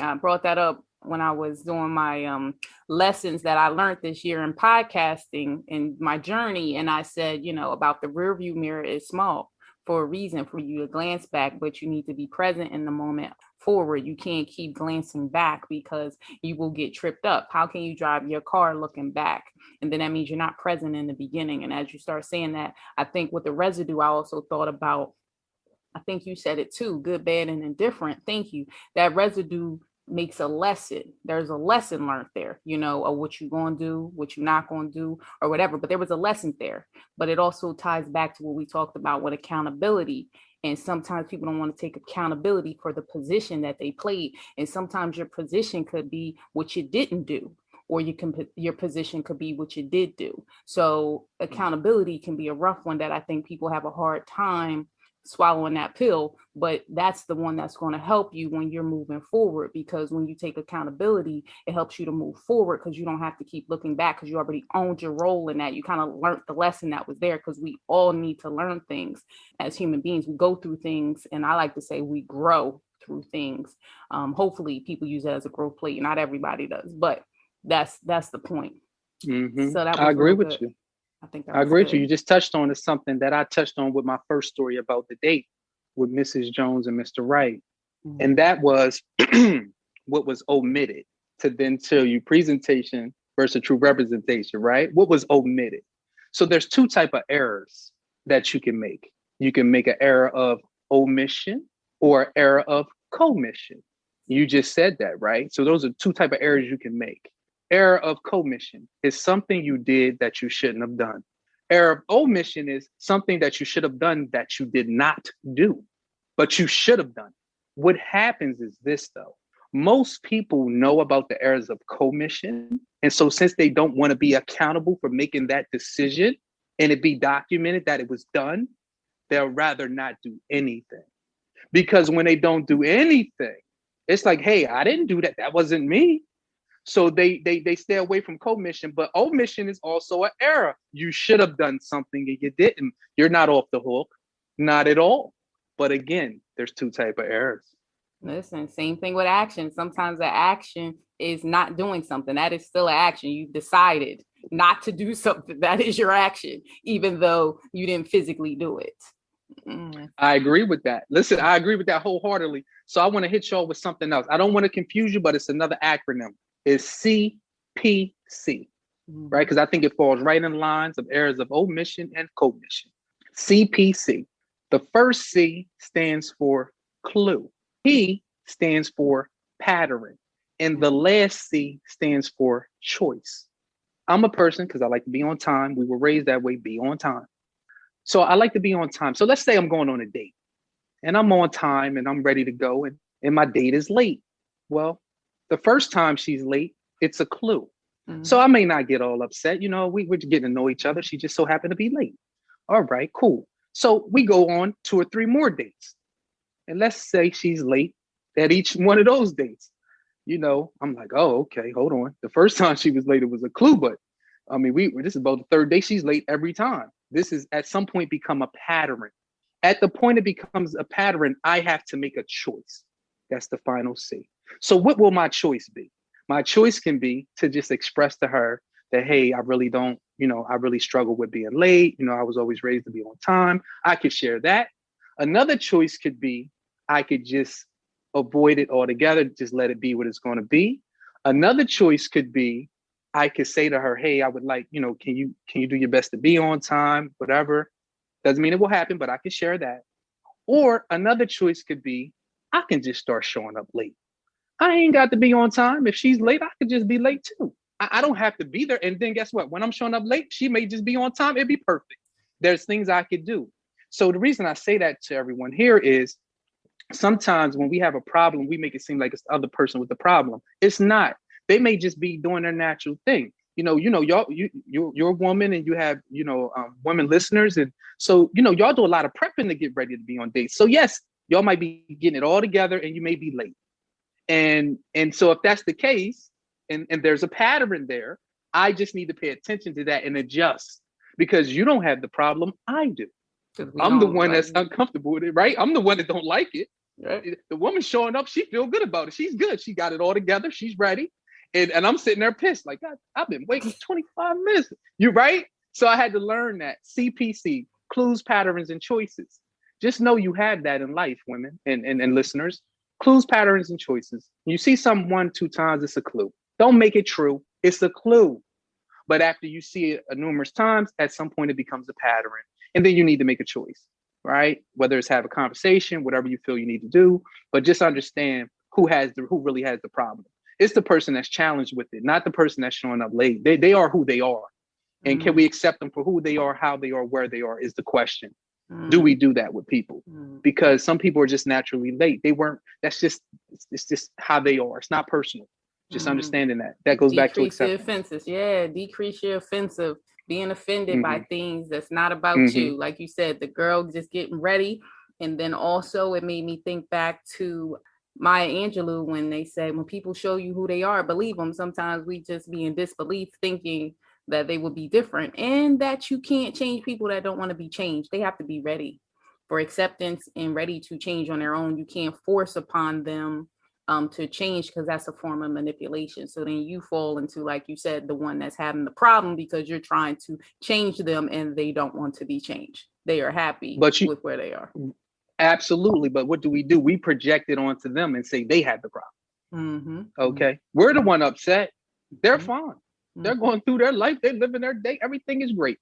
I brought that up when I was doing my lessons that I learned this year in podcasting and my journey. And I said, you know, about the rear view mirror is small for a reason, for you to glance back, but you need to be present in the moment forward. You can't keep glancing back because you will get tripped up. How can you drive your car looking back? And then that means you're not present in the beginning. And as you start saying that, I think with the residue, I also thought about, I think you said it too, good, bad, and indifferent. Thank you. That residue makes a lesson. There's a lesson learned there, you know, of what you're going to do, what you're not going to do, or whatever. But there was a lesson there. But it also ties back to what we talked about with accountability. And sometimes people don't want to take accountability for the position that they played. And sometimes your position could be what you didn't do, or your position could be what you did do. So accountability can be a rough one that I think people have a hard time swallowing that pill, but that's the one that's going to help you when you're moving forward, because when you take accountability, it helps you to move forward because you don't have to keep looking back because you already owned your role in that. You kind of learned the lesson that was there, because we all need to learn things as human beings. We go through things, and I like to say we grow through things. Hopefully people use it as a growth plate. Not everybody does, but that's the point. So that I agree with you. I agree with you. You just touched on something that I touched on with my first story about the date with Mrs. Jones and Mr. Wright. And that was what was omitted to then tell you presentation versus true representation, right? What was omitted? So there's two types of errors that you can make. You can make an error of omission or an error of commission. You just said that, right? So those are two types of errors you can make. Error of commission is something you did that you shouldn't have done. Error of omission is something that you should have done that you did not do, but you should have done. What happens is this, though. Most people know about the errors of commission. And so since they don't want to be accountable for making that decision and it be documented that it was done, they'll rather not do anything. Because when they don't do anything, it's like, hey, I didn't do that. That wasn't me. So they stay away from commission, but omission is also an error. You should have done something and you didn't. You're not off the hook, not at all. But again, there's two types of errors. Listen, same thing with action. Sometimes the action is not doing something. That is still an action. You've decided not to do something. That is your action, even though you didn't physically do it. I agree with that. Listen, I agree with that wholeheartedly. So I want to hit y'all with something else. I don't want to confuse you, but it's another acronym. Is CPC, right? Because I think it falls right in lines of errors of omission and commission. CPC. The first C stands for clue. P stands for pattern. And the last C stands for choice. I'm a person, because I like to be on time. We were raised that way, be on time. So I like to be on time. So let's say I'm going on a date and I'm on time and I'm ready to go, and my date is late. Well, the first time she's late, it's a clue. So I may not get all upset. We're getting to know each other. She just so happened to be late. All right, cool. So we go on 2 or 3 more dates. And let's say she's late at each one of those dates. I'm like, oh, okay, hold on. The first time she was late, it was a clue, but I mean, this is about the third day she's late every time. This is at some point become a pattern. At the point it becomes a pattern, I have to make a choice. That's the final C. So what will my choice be? My choice can be to just express to her that, hey, I really don't, I really struggle with being late. I was always raised to be on time. I could share that. Another choice could be, I could just avoid it altogether, just let it be what it's going to be. Another choice could be, I could say to her, hey, I would like, can you do your best to be on time, whatever. Doesn't mean it will happen, but I can share that. Or another choice could be, I can just start showing up late. I ain't got to be on time. If she's late, I could just be late too. I don't have to be there. And then guess what? When I'm showing up late, she may just be on time. It'd be perfect. There's things I could do. So the reason I say that to everyone here is sometimes when we have a problem, we make it seem like it's the other person with the problem. It's not. They may just be doing their natural thing. Y'all, you're a woman and you have, women listeners. And so, y'all do a lot of prepping to get ready to be on dates. So yes, y'all might be getting it all together and you may be late. And so if that's the case, and there's a pattern there, I just need to pay attention to that and adjust, because you don't have the problem, I do. I'm the one that's uncomfortable with it, right? I'm the one that don't like it. Right? The woman showing up, she feel good about it. She's good. She got it all together. She's ready. And I'm sitting there pissed, like, God, I've been waiting 25 minutes. You right? So I had to learn that. CPC, clues, patterns, and choices. Just know you have that in life, women and listeners. Clues, patterns, and choices. You see something 1, 2 times, it's a clue. Don't make it true. It's a clue. But after you see it numerous times, at some point it becomes a pattern. And then you need to make a choice, right? Whether it's have a conversation, whatever you feel you need to do. But just understand who really has the problem. It's the person that's challenged with it, not the person that's showing up late. They are who they are. And can we accept them for who they are, how they are, where they are is the question. Do we do that with people? Because some people are just naturally late. It's just how they are. It's not personal. Just understanding that goes back to acceptance. Decrease your offenses. Yeah, decrease your offensive. Being offended by things that's not about you. Like you said, the girl just getting ready. And then also it made me think back to Maya Angelou when they said, when people show you who they are, believe them. Sometimes we just be in disbelief thinking that they will be different and that you can't change people that don't want to be changed. They have to be ready for acceptance and ready to change on their own. You can't force upon them to change, because that's a form of manipulation. So then you fall into, like you said, the one that's having the problem because you're trying to change them and they don't want to be changed. They are happy with where they are. Absolutely. But what do? We project it onto them and say they had the problem. Okay. We're the one upset. They're fine. They're going through their life. They're living their day. Everything is great.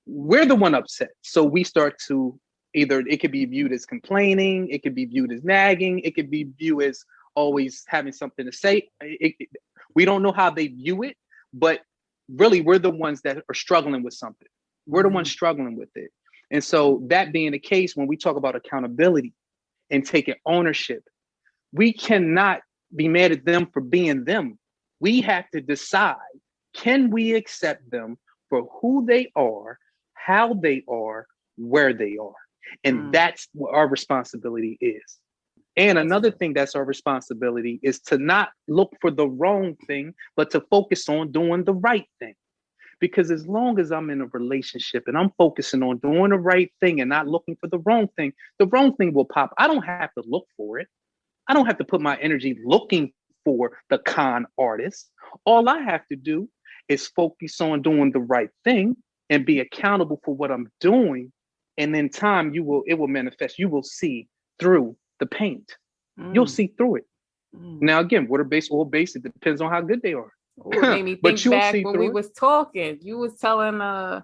We're the one upset. So we start to it could be viewed as complaining. It could be viewed as nagging. It could be viewed as always having something to say. We don't know how they view it, but really we're the ones that are struggling with something. We're the ones struggling with it. And so that being the case, when we talk about accountability and taking ownership, we cannot be mad at them for being them. We have to decide, can we accept them for who they are, how they are, where they are? And that's what our responsibility is. And another thing that's our responsibility is to not look for the wrong thing, but to focus on doing the right thing. Because as long as I'm in a relationship and I'm focusing on doing the right thing and not looking for the wrong thing will pop. I don't have to look for it. I don't have to put my energy looking for the con artist. All I have to do is focus on doing the right thing and be accountable for what I'm doing. And in time, it will manifest. You will see through the paint. You'll see through it. Now, again, all base, it depends on how good they are. Ooh, it made me think back when we was talking. You was telling, I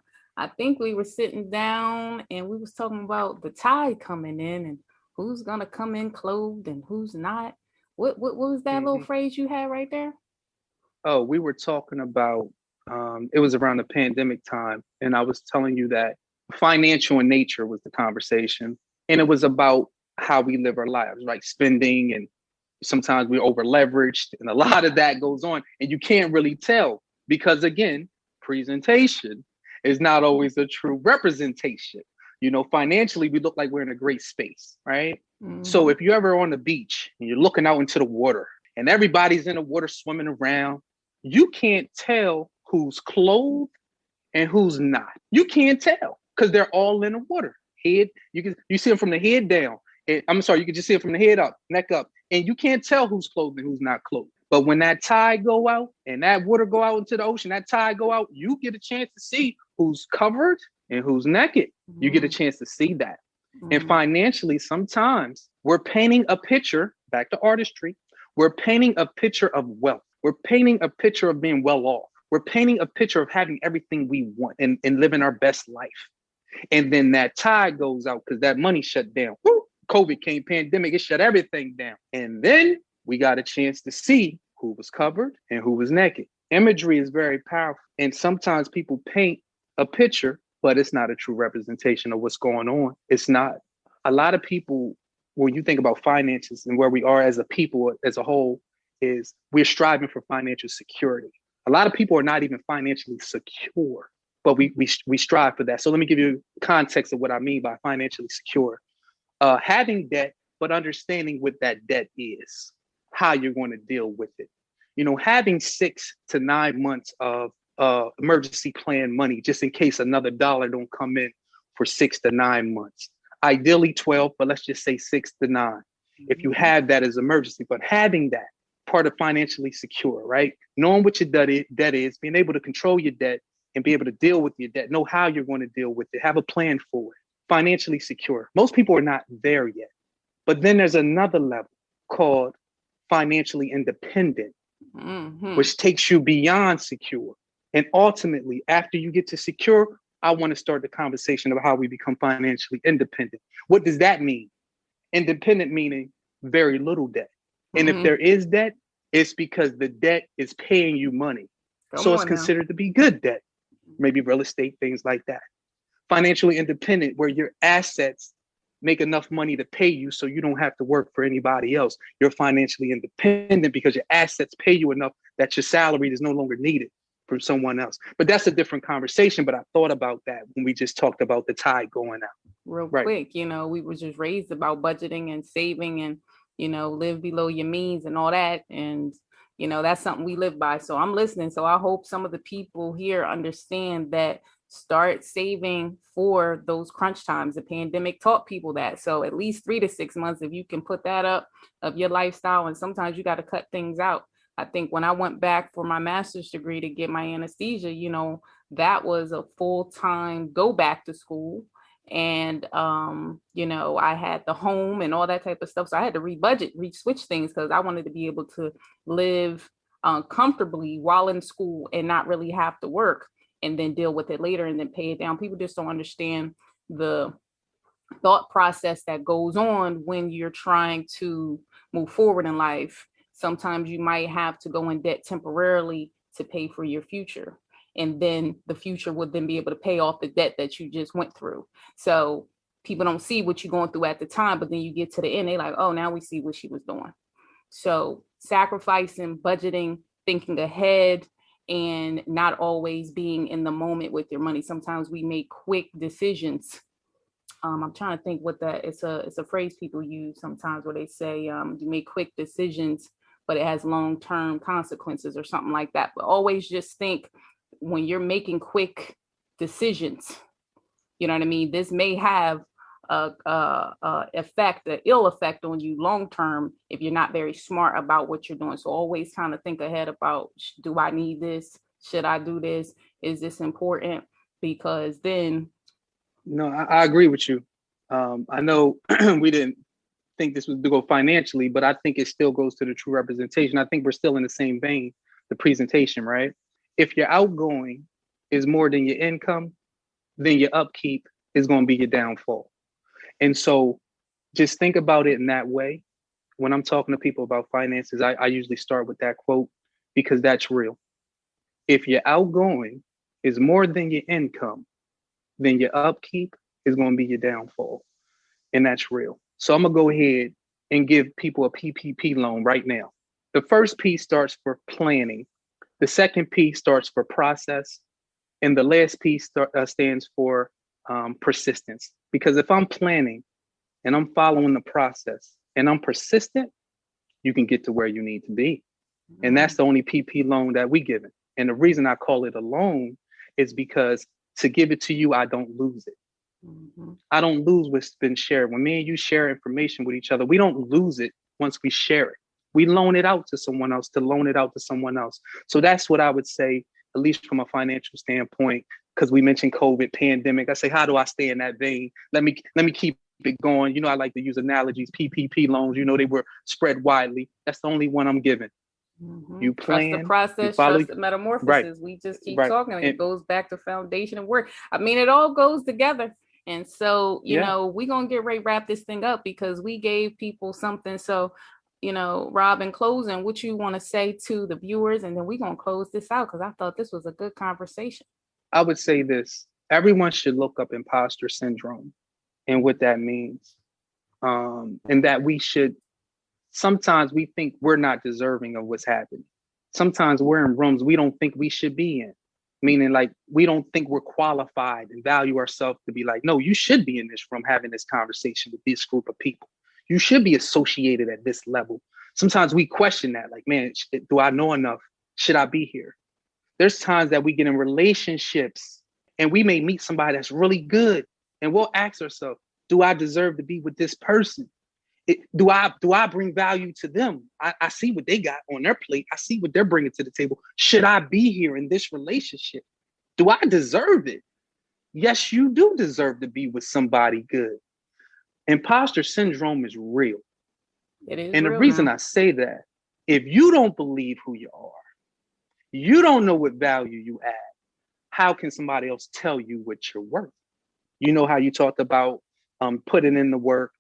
think we were sitting down and we was talking about the tide coming in and who's gonna come in clothed and who's not. What was that little phrase you had right there? Oh, we were talking about, it was around the pandemic time, and I was telling you that financial in nature was the conversation. And it was about how we live our lives, right? Spending, and sometimes we're over leveraged, and a lot of that goes on, and you can't really tell because, again, presentation is not always a true representation. Financially, we look like we're in a great space, right? Mm-hmm. So if you're ever on the beach and you're looking out into the water and everybody's in the water swimming around, you can't tell who's clothed and who's not. You can't tell because they're all in the water. You see them from the head down. You can just see it from the head up, neck up, and you can't tell who's clothed and who's not clothed. But when that tide go out and that water go out into the ocean, that tide go out, you get a chance to see who's covered and who's naked. Mm-hmm. You get a chance to see that. Mm-hmm. And financially, sometimes we're painting a picture, back to artistry, we're painting a picture of wealth. We're painting a picture of being well off. We're painting a picture of having everything we want and living our best life. And then that tide goes out because that money shut down. Woo! COVID came, pandemic, it shut everything down. And then we got a chance to see who was covered and who was naked. Imagery is very powerful. And sometimes people paint a picture, but it's not a true representation of what's going on. It's not. A lot of people, when you think about finances and where we are as a people, as a whole, is we're striving for financial security. A lot of people are not even financially secure, but we strive for that. So let me give you context of what I mean by financially secure. Having debt, but understanding what that debt is, how you're going to deal with it. Having 6 to 9 months of emergency plan money, just in case another dollar don't come in for 6 to 9 months. Ideally 12, but let's just say 6 to 9. Mm-hmm. If you have that as emergency, but having that part of financially secure, right? Knowing what your debt is, being able to control your debt and be able to deal with your debt, know how you're going to deal with it, have a plan for it. Financially secure. Most people are not there yet. But then there's another level called financially independent, mm-hmm. which takes you beyond secure. And ultimately, after you get to secure, I want to start the conversation about how we become financially independent. What does that mean? Independent meaning very little debt. And if there is debt, it's because the debt is paying you money. So it's considered to be good debt, maybe real estate, things like that. Financially independent, where your assets make enough money to pay you so you don't have to work for anybody else. You're financially independent because your assets pay you enough that your salary is no longer needed from someone else. But that's a different conversation. But I thought about that when we just talked about the tide going out. Real quick, we were just raised about budgeting and saving and, live below your means and all that. And, that's something we live by. So I'm listening. So I hope some of the people here understand that. Start saving for those crunch times. The pandemic taught people that. So at least 3 to 6 months, if you can put that up of your lifestyle, and sometimes you got to cut things out. I think when I went back for my master's degree to get my anesthesia, that was a full-time go back to school. And, I had the home and all that type of stuff. So I had to switch things because I wanted to be able to live comfortably while in school and not really have to work. And then deal with it later and then pay it down. People just don't understand the thought process that goes on when you're trying to move forward in life. Sometimes you might have to go in debt temporarily to pay for your future. And then the future would then be able to pay off the debt that you just went through. So people don't see what you're going through at the time, but then you get to the end, they like, oh, now we see what she was doing. So sacrificing, budgeting, thinking ahead, and not always being in the moment with your money. Sometimes we make quick decisions. I'm trying to think what that it's a phrase people use sometimes where they say you make quick decisions, but it has long-term consequences or something like that. But always just think when you're making quick decisions, you know what I mean? This may have an ill effect on you long term if you're not very smart about what you're doing. So always kind of think ahead about, do I need this? Should I do this? Is this important? Because then. No, I agree with you. I know we didn't think this was to go financially, but I think it still goes to the true representation. I think we're still in the same vein, the presentation, right? If your outgoing is more than your income, then your upkeep is going to be your downfall. And so just think about it in that way. When I'm talking to people about finances, I usually start with that quote because that's real. If your outgoing is more than your income, then your upkeep is going to be your downfall. And that's real. So I'm going to go ahead and give people a PPP loan right now. The first P starts for planning. The second P starts for process. And the last P stands for persistence. Because if I'm planning and I'm following the process and I'm persistent, you can get to where you need to be. And that's the only PP loan that we give it. And the reason I call it a loan is because to give it to you, I don't lose it. I don't lose what's been shared. When me and you share information with each other, we don't lose it once we share it. We loan it out to someone else to loan it out to someone else. So that's what I would say, at least from a financial standpoint, because we mentioned COVID, pandemic. I say, how do I stay in that vein? Let me keep it going. You know, I like to use analogies, PPP loans, you know, they were spread widely. That's the only one I'm giving. You plan, trust the process, trust the metamorphosis. Right. We just keep talking. It goes back to foundation and work. I mean, it all goes together. And so, you know, we're going to get ready to wrap this thing up because we gave people something. So, you know, Rob, in closing, what you want to say to the viewers, and then we're going to close this out because I thought this was a good conversation. I would say this. Everyone should look up imposter syndrome and what that means. And that we should, sometimes we think we're not deserving of what's happening. Sometimes we're in rooms we don't think we should be in, meaning like we don't think we're qualified and value ourselves to be like, no, you should be in this room having this conversation with this group of people. You should be associated at this level. Sometimes we question that, like, man, do I know enough? Should I be here? There's times that we get in relationships and we may meet somebody that's really good and we'll ask ourselves, do I deserve to be with this person? Do I bring value to them? I see what they got on their plate. I see what they're bringing to the table. Should I be here in this relationship? Do I deserve it? Yes, you do deserve to be with somebody good. Imposter syndrome is real. It is. And the reason I say that, if you don't believe who you are, you don't know what value you add, how can somebody else tell you what you're worth? You know how you talked about putting in the work.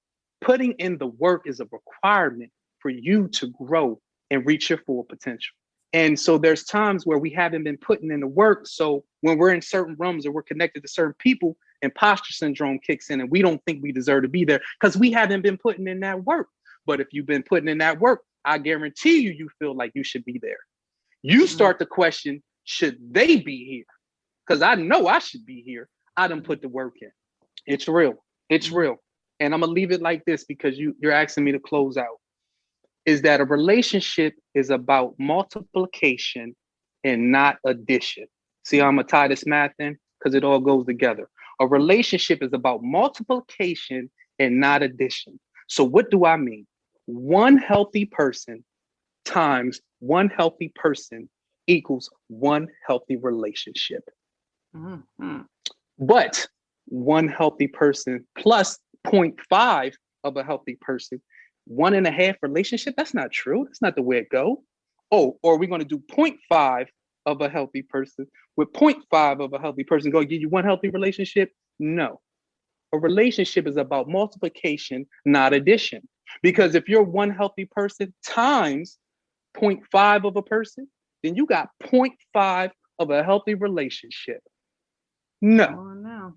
Putting in the work is a requirement for you to grow and reach your full potential. And so there's times where we haven't been putting in the work. So when we're in certain rooms or we're connected to certain people, imposter syndrome kicks in and we don't think we deserve to be there because we haven't been putting in that work. But if you've been putting in that work, I guarantee you feel like you should be there. You start to question, should they be here? Because I know I should be here. I done put the work in. It's real. It's real. And I'm going to leave it like this because you're asking me to close out, is that a relationship is about multiplication and not addition. See how I'm going to tie this math in? Because it all goes together. A relationship is about multiplication and not addition. So what do I mean? One healthy person times one healthy person equals one healthy relationship. But one healthy person plus 0.5 of a healthy person, 1.5 relationship, that's not true. That's not the way it goes. Oh, or we're going to do 0.5 of a healthy person with 0.5 of a healthy person going to give you one healthy relationship? No. A relationship is about multiplication, not addition. Because if you're one healthy person times 0.5 of a person, then you got 0.5 of a healthy relationship. No.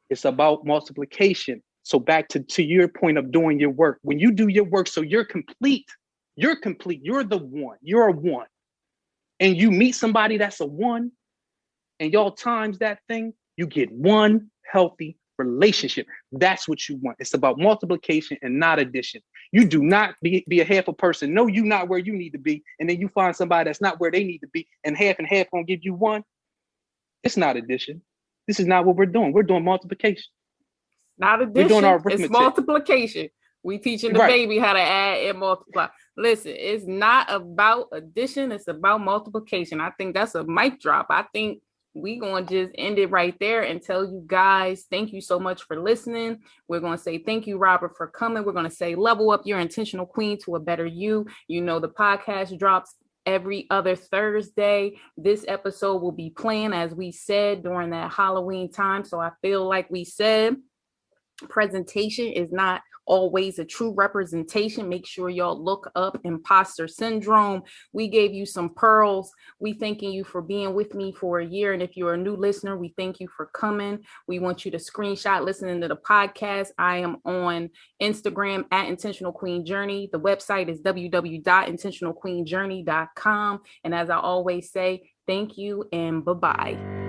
It's about multiplication. So back to your point of doing your work. When you do your work, so you're complete. You're the one. You're a one. And you meet somebody that's a one, and y'all times that thing, you get one healthy relationship. That's what you want. It's about multiplication and not addition. You do not be a half a person. No, you're not where you need to be. And then you find somebody that's not where they need to be, and half gonna give you one. It's not addition. This is not what we're doing. We're doing multiplication. Not addition. We're doing our arithmetic. It's multiplication. We teaching the baby how to add and multiply. Listen, it's not about addition. It's about multiplication. I think that's a mic drop. I think we're going to just end it right there and tell you guys, thank you so much for listening. We're going to say thank you, Robert, for coming. We're going to say level up your intentional queen to a better you. You know, the podcast drops every other Thursday. This episode will be playing, as we said, during that Halloween time. So I feel like we said, presentation is not always a true representation. Make sure y'all look up imposter syndrome. We gave you some pearls. We thanking you for being with me for a year. And if you're a new listener, we thank you for coming. We want you to screenshot listening to the podcast. I am on Instagram at Intentional Queen Journey. The website is www.intentionalqueenjourney.com. And as I always say, thank you and bye-bye.